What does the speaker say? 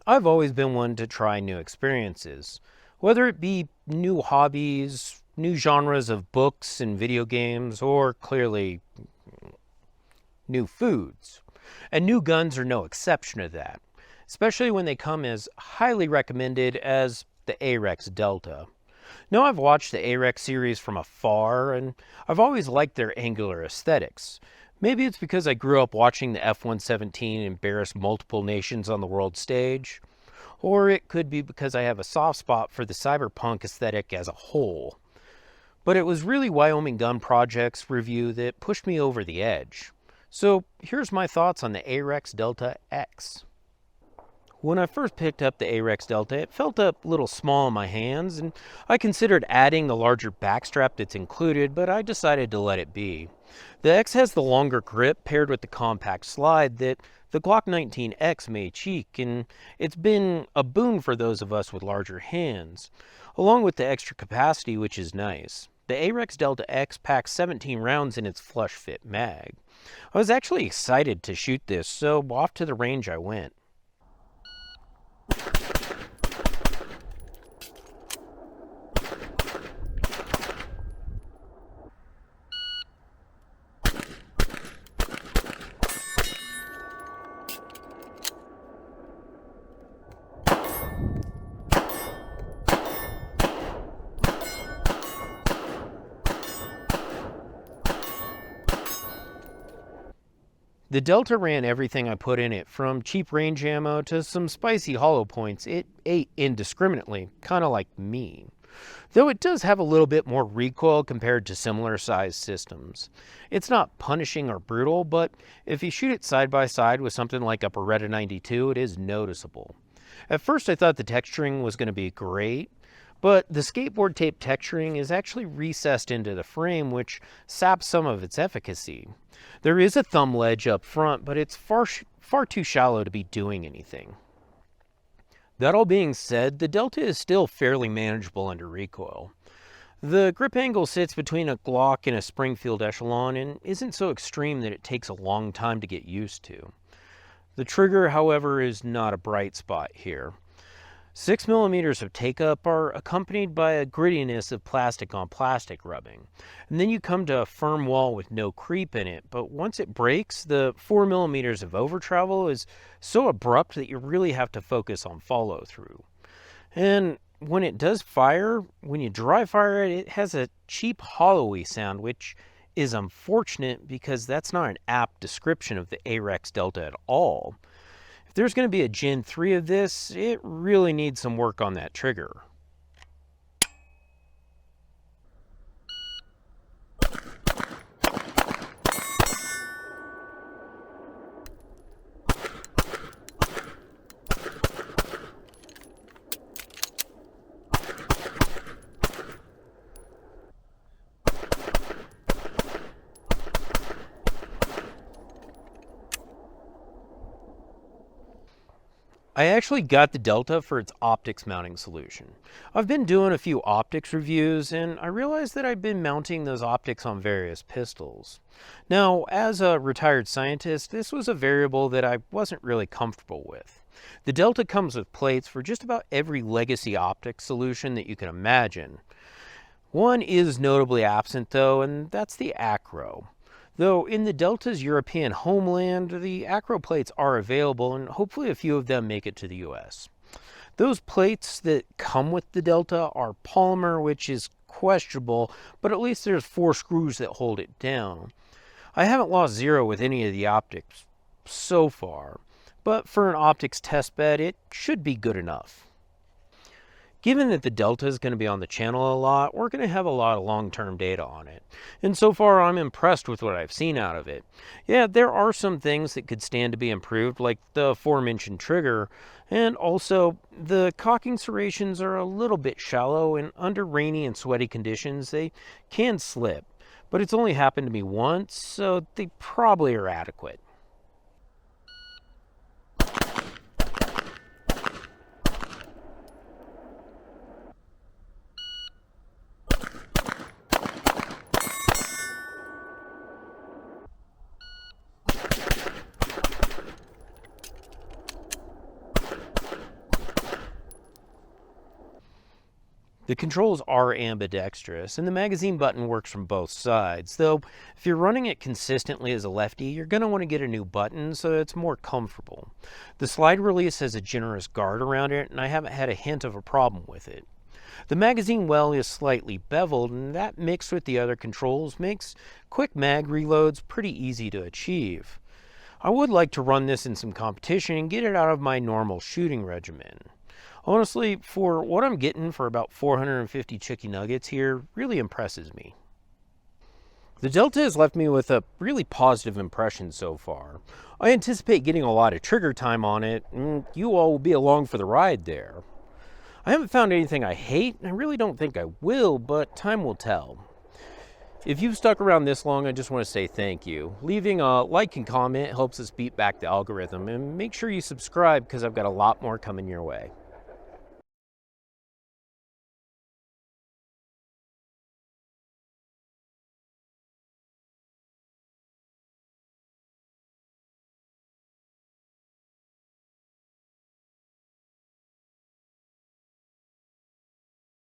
I've always been one to try new experiences, whether it be new hobbies, new genres of books and video games, or clearly new foods. And new guns are no exception to that, especially when they come as highly recommended as the Arex Delta. Now, I've watched the Arex series from afar, and I've always liked their angular aesthetics. Maybe it's because I grew up watching the F-117 embarrass multiple nations on the world stage, or it could be because I have a soft spot for the cyberpunk aesthetic as a whole. But it was really Wyoming Gun Projects review that pushed me over the edge. So here's my thoughts on the Arex Delta X. When I first picked up the Arex Delta, it felt a little small in my hands, and I considered adding the larger backstrap that's included, but I decided to let it be. The X has the longer grip paired with the compact slide that the Glock 19X may cheek, and it's been a boon for those of us with larger hands, along with the extra capacity, which is nice. The Arex Delta X packs 17 rounds in its flush fit mag. I was actually excited to shoot this, so off to the range I went. The Delta ran everything I put in it, from cheap range ammo to some spicy hollow points. It ate indiscriminately, kind of like me. Though it does have a little bit more recoil compared to similar sized systems. It's not punishing or brutal, but if you shoot it side by side with something like a Beretta 92, it is noticeable. At first I thought the texturing was going to be great, but the skateboard tape texturing is actually recessed into the frame, which saps some of its efficacy. There is a thumb ledge up front, but it's far too shallow to be doing anything. That all being said, the Delta is still fairly manageable under recoil. The grip angle sits between a Glock and a Springfield Echelon and isn't so extreme that it takes a long time to get used to. The trigger, however, is not a bright spot here. 6mm of take-up are accompanied by a grittiness of plastic on plastic rubbing. And then you come to a firm wall with no creep in it, but once it breaks, the 4mm of over travel is so abrupt that you really have to focus on follow-through. And when it does fire, when you dry fire it, it has a cheap hollowy sound, which is unfortunate because that's not an apt description of the Arex Delta at all. If there's going to be a Gen 3 of this, it really needs some work on that trigger. I actually got the Delta for its optics mounting solution. I've been doing a few optics reviews and I realized that I've been mounting those optics on various pistols. Now, as a retired scientist, this was a variable that I wasn't really comfortable with. The Delta comes with plates for just about every legacy optics solution that you can imagine. One is notably absent though, and that's the acro. Though in the Delta's European homeland, the acro plates are available and hopefully a few of them make it to the US. Those plates that come with the Delta are polymer, which is questionable, but at least there's 4 screws that hold it down. I haven't lost zero with any of the optics so far, but for an optics test bed, it should be good enough. Given that the Delta is going to be on the channel a lot, we're going to have a lot of long-term data on it. And so far, I'm impressed with what I've seen out of it. Yeah, there are some things that could stand to be improved, like the aforementioned trigger, and also the cocking serrations are a little bit shallow, and under rainy and sweaty conditions, they can slip. But it's only happened to me once, so they probably are adequate. The controls are ambidextrous, and the magazine button works from both sides, though if you're running it consistently as a lefty, you're going to want to get a new button so it's more comfortable. The slide release has a generous guard around it, and I haven't had a hint of a problem with it. The magazine well is slightly beveled, and that mixed with the other controls makes quick mag reloads pretty easy to achieve. I would like to run this in some competition and get it out of my normal shooting regimen. Honestly, for what I'm getting for about 450 chicky nuggets here, really impresses me. The Delta has left me with a really positive impression so far. I anticipate getting a lot of trigger time on it, and you all will be along for the ride there. I haven't found anything I hate, and I really don't think I will, but time will tell. If you've stuck around this long, I just want to say thank you. Leaving a like and comment helps us beat back the algorithm, and make sure you subscribe because I've got a lot more coming your way.